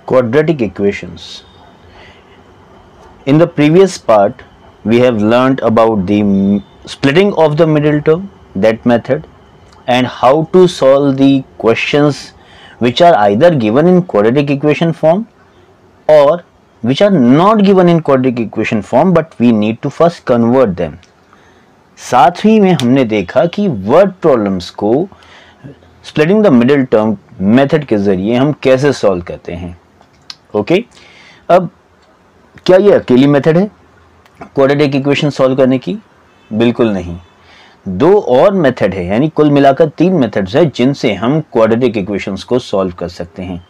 quadratic equations. In the previous part, we have learned about the splitting of the middle term, that method, and how to solve the questions which are either given in quadratic equation form or which are not given in quadratic equation form, but we need to first convert them. साथ ही में हमने देखा कि word problems को splitting the middle term method के जरिए हम कैसे सॉल्व करते हैं. ओके, अब क्या ये अकेली मेथड है क्वाड्रेटिक इक्वेशन सॉल्व करने की? बिल्कुल नहीं. दो और मेथड है, यानी कुल मिलाकर 3 मेथड्स है जिनसे हम क्वाड्रेटिक इक्वेशंस को सॉल्व कर सकते हैं.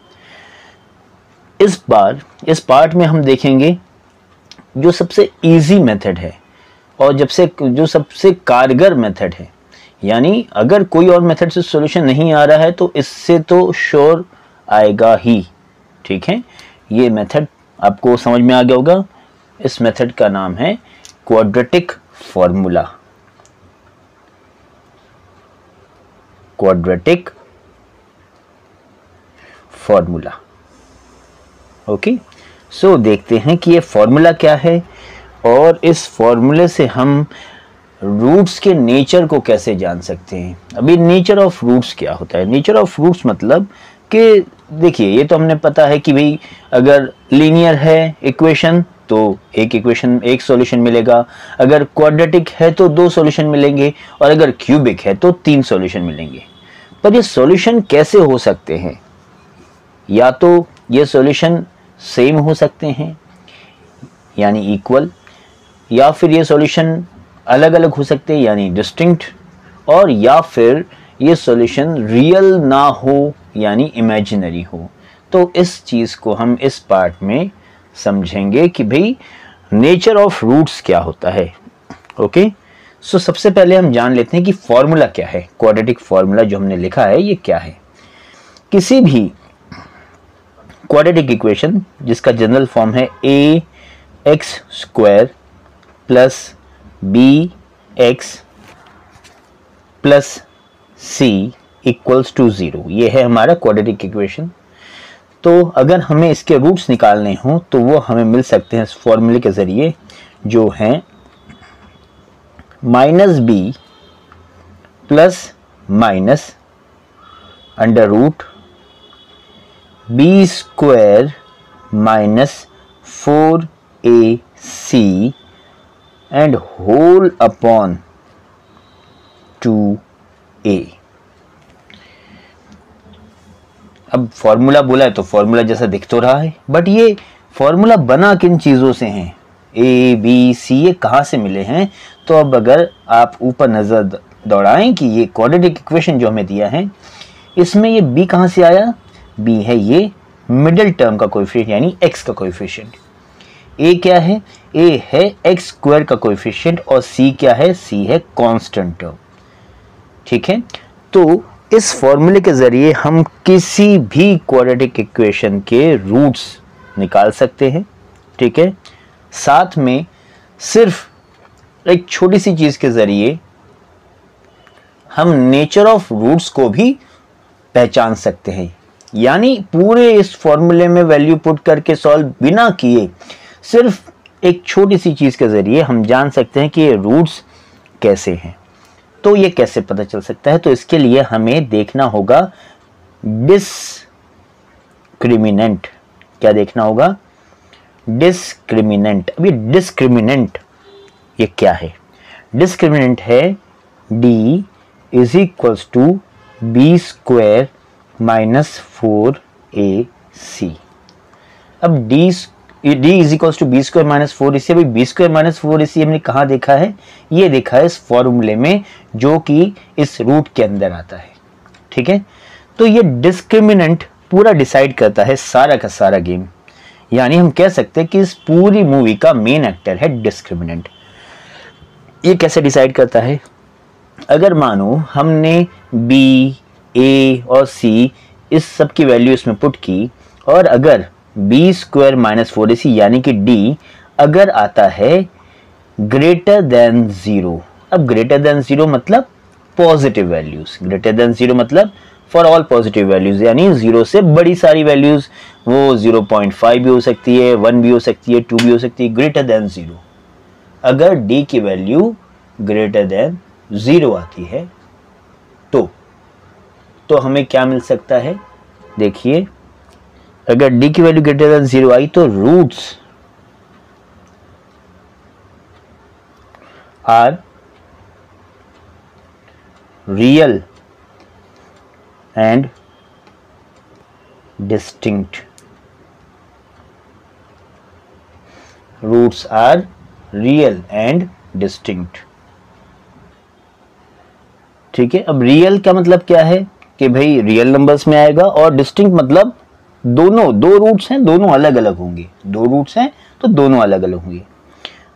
इस बार इस पार्ट में हम देखेंगे जो सबसे इजी मेथड है और जो सबसे कारगर मेथड है. यानी अगर कोई और मेथड से सॉल्यूशन नहीं आ रहा है तो इससे तो श्योर आएगा ही. ठीक है, ये मेथड आपको समझ में आ गया होगा. इस मेथड का नाम है quadratic formula. Quadratic formula. Okay, so देखते हैं कि ये फॉर्मूला क्या है और इस फॉर्मूले से हम रूट्स के नेचर को कैसे जान सकते हैं. अभी नेचर ऑफ रूट्स क्या होता है? नेचर ऑफ रूट्स मतलब कि देखिए, ये तो हमने पता है कि भाई अगर लीनियर है इक्वेशन तो एक सॉल्यूशन मिलेगा, अगर क्वाड्रेटिक है तो 2 सॉल्यूशन मिलेंगे और अगर क्यूबिक है तो 3 सॉल्यूशन मिलेंगे. पर ये सॉल्यूशन कैसे हो सकते हैं? या तो ये सॉल्यूशन सेम हो सकते हैं यानी इक्वल, या फिर ये सॉल्यूशन अलग अलग हो सकते हैं यानी डिस्टिंक्ट, और या फिर ये सॉल्यूशन रियल ना हो यानी इमेजिनरी हो. तो इस चीज़ को हम इस पार्ट में समझेंगे कि भाई नेचर ऑफ रूट्स क्या होता है. ओके, सो सबसे पहले हम जान लेते हैं कि फॉर्मूला क्या है. क्वाड्रेटिक फॉर्मूला जो हमने लिखा है ये क्या है. किसी भी क्वाड्रेटिक इक्वेशन जिसका जनरल फॉर्म है ax² plus bx plus c equals to 0, ये है हमारा क्वाड्रेटिक इक्वेशन. तो अगर हमें इसके रूट्स निकालने हो तो वो हमें मिल सकते हैं इस फॉर्मूले के जरिए, जो हैं -b plus minus under root b² minus 4ac and whole upon 2a. अब फॉर्मूला बोला है तो फॉर्मूला जैसा दिख तो रहा है, बट ये फॉर्मूला बना किन चीज़ों से हैं? ए बी सी, ये कहाँ से मिले हैं? तो अब अगर आप ऊपर नज़र दौड़ाएं कि ये क्वाड्रेटिक इक्वेशन जो हमें दिया है इसमें ये b कहाँ से आया? b है ये मिडिल टर्म का कोएफिशिएंट यानी x का कोएफिशिएंट. a क्या है? a है x² का कोएफिशिएंट और c क्या है? c है कांस्टेंट टर्म. ठीक है, तो इस फॉर्मूले के जरिए हम किसी भी क्वाड्रेटिक इक्वेशन के रूट्स निकाल सकते हैं. ठीक है, साथ में सिर्फ एक छोटी सी चीज के जरिए हम नेचर ऑफ रूट्स को भी पहचान सकते हैं. यानी पूरे इस फॉर्मूले में वैल्यू पुट करके सॉल्व बिना किए सिर्फ एक छोटी सी चीज के जरिए हम जान सकते हैं कि ये रूट्स कैसे हैं. तो ये कैसे पता चल सकता है? तो इसके लिए हमें देखना होगा डिस्क्रिमिनेंट. क्या देखना होगा? डिस्क्रिमिनेंट. अभी डिस्क्रिमिनेंट ये क्या है? डिस्क्रिमिनेंट है d is equals to b² minus 4ac. अब d is equals to b² minus 4ac. अभी b² माइनस 4ac हमने कहाँ देखा है? ये देखा है इस फॉर्मूले में जो कि इस रूट के अंदर आता है. ठीक है, तो ये डिस्क्रिमिनेंट पूरा डिसाइड करता है सारा का सारा गेम. यानी हम कह सकते हैं कि इस पूरी मूवी का मेन एक्टर है डिस्क्रिमिनेंट. ये कैसे डिसाइड करता है? अगर मानो हमने b, a और c इस सब की वैल्यू इसमें पुट की और अगर b² माइनस 4ac यानी कि d अगर आता है ग्रेटर देन 0. अब ग्रेटर देन 0 मतलब पॉजिटिव वैल्यूज. ग्रेटर देन 0 मतलब फॉर ऑल पॉजिटिव वैल्यूज, यानी 0 से बड़ी सारी वैल्यूज, वो 0.5 भी हो सकती है, 1 भी हो सकती है, 2 भी हो सकती है, ग्रेटर देन 0। अगर d की वैल्यू ग्रेटर देन 0 आती है तो हमें क्या मिल सकता है, देखिए अगर d की वैल्यू ग्रेटर देन 0 आई तो roots are real and distinct. Roots are real and distinct. ठीक है, अब रियल का मतलब क्या है कि भाई रियल नंबर्स में आएगा, और डिस्टिंक्ट मतलब दो रूट्स हैं, दोनों अलग अलग होंगे, दो रूट्स हैं तो दोनों अलग अलग होंगे।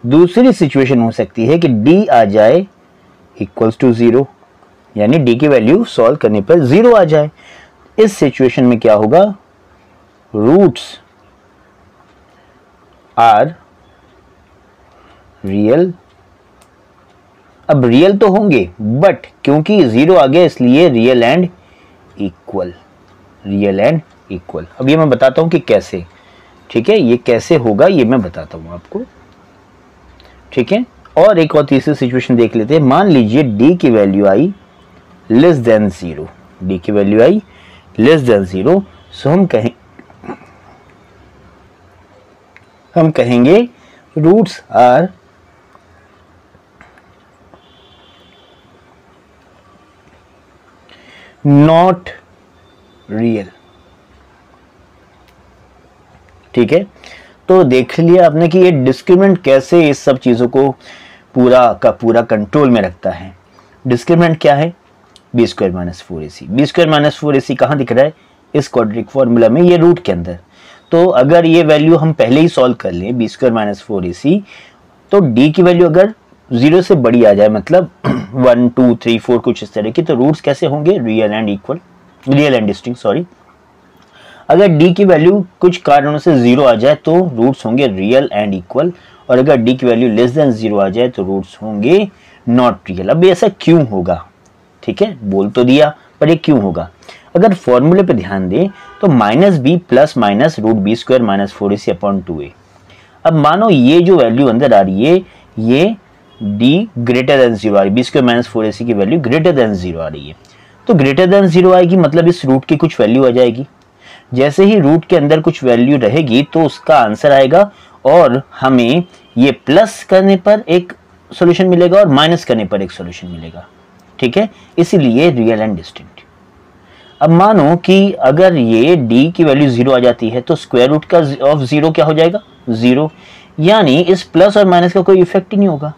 दूसरी सिचुएशन हो सकती है कि d आ जाए इक्वल्स टू 0, यानी d की वैल्यू सॉल्व करने पर 0 आ जाए। इस सिचुएशन में क्या होगा, रूट्स आर रियल। अब रियल तो होंगे बट क्योंकि 0 आ गया इसलिए real and equal, real and equal. अब ये मैं बताता हूं कि कैसे, ठीक है, ये कैसे होगा ये मैं बताता हूं आपको, ठीक है। और एक और तीसरी सिचुएशन देख लेते हैं। मान लीजिए d की वैल्यू आई लेस देन 0, d की वैल्यू आई लेस देन 0, सो हम कहेंगे रूट्स आर नॉट रियल। ठीक है, तो देख लिया आपने कि ये डिस्क्रिमिनेंट कैसे इस सब चीजों को पूरा का पूरा कंट्रोल में रखता है। डिस्क्रिमिनेंट क्या है, B square minus 4ac। B square minus 4ac कहाँ दिख रहा है, इस क्वाड्रेटिक फॉर्मूला में, ये रूट के अंदर। तो अगर ये वैल्यू हम पहले ही सॉल्व कर लें बी स्क्वायर माइनस 4ac, तो डी की वैल्यू अगर 0 से बड़ी आ जाए, मतलब 1 2 3 4 कुछ इस तरह की, तो रूट्स कैसे होंगे, real and equal, real and distinct, sorry. अगर d की वैल्यू कुछ कारणों से 0 आ जाए तो रूट्स होंगे रियल एंड इक्वल, और अगर d की वैल्यू लेस देन 0 आ जाए तो रूट्स होंगे नॉट रियल। अब ऐसा क्यों होगा, ठीक है, बोल तो दिया पर ये क्यों होगा। अगर फॉर्मूले पे ध्यान दें तो minus B plus minus root B square minus 4ac upon 2a। अब मानो ये जो वैल्यू अंदर आ रही है ये d ग्रेटर देन 0 आ रही है, बी स्क्वायर माइनस 4ac की वैल्यू ग्रेटर देन 0 आ रही है, तो ग्रेटर देन 0 आएगी मतलब इस रूट की कुछ वैल्यू आ जाएगी। जैसे ही रूट के अंदर कुछ वैल्यू रहेगी तो उसका आंसर आएगा, और हमें ये प्लस करने पर एक सॉल्यूशन मिलेगा और माइनस करने पर एक सॉल्यूशन मिलेगा, ठीक है, इसीलिए रियल एंड डिस्टिंक्ट। अब मानो कि अगर ये d की वैल्यू 0 आ जाती है तो स्क्वायर रूट का ऑफ 0 क्या हो जाएगा, 0, यानी इस प्लस और माइनस का कोई इफेक्ट ही नहीं होगा।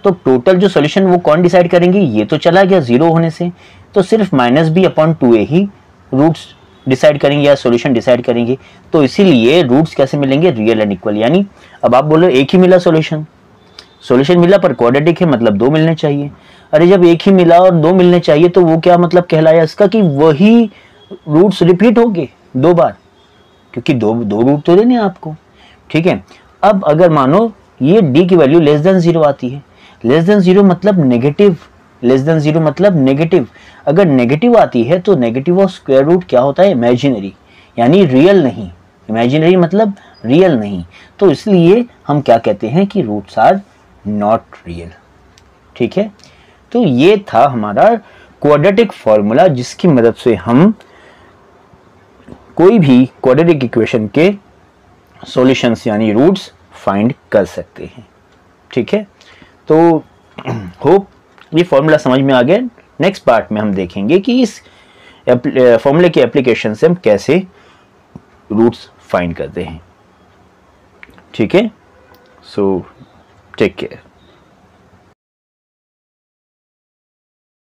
तो टोटल जो सॉल्यूशन वो कौन डिसाइड करेंगे, ये तो चला गया 0 होने से, तो सिर्फ माइनस बी अपॉन 2a ही रूट्स डिसाइड करेंगे या सॉल्यूशन डिसाइड करेंगे। तो इसीलिए रूट्स कैसे मिलेंगे, रियल एंड इक्वल। यानी अब आप बोलो एक ही मिला सॉल्यूशन मिला पर क्वाड्रेटिक है, मतलब 2 मिलने चाहिए। अरे जब एक ही मिला और 2 मिलने चाहिए तो वो क्या मतलब कहलाया इसका कि वही रूट्स रिपीट होंगे 2 बार, क्योंकि दो रूट तो देने आपको, ठीक है। अब अगर मानो ये d की वैल्यू लेस देन 0 आती है, लेस देन 0 मतलब नेगेटिव, लेस देन 0 मतलब नेगेटिव। अगर नेगेटिव आती है तो नेगेटिव ऑफ स्क्वायर रूट क्या होता है, इमेजिनरी, यानी रियल नहीं, इमेजिनरी मतलब रियल नहीं। तो इसलिए हम क्या कहते हैं कि रूट्स आर नॉट रियल, ठीक है। तो ये था हमारा क्वाड्रेटिक फॉर्मूला जिसकी मदद से हम कोई भी क्वाड्रेटिक इक्वेशन के सॉल्यूशंस यानी रूट्स फाइंड कर सकते हैं, ठीक है। तो होप ये फॉर्मूला समझ में आ गया। नेक्स्ट पार्ट में हम देखेंगे कि इस फॉर्मूले के एप्लीकेशन से हम कैसे रूट्स फाइंड करते हैं, ठीक है। So take care.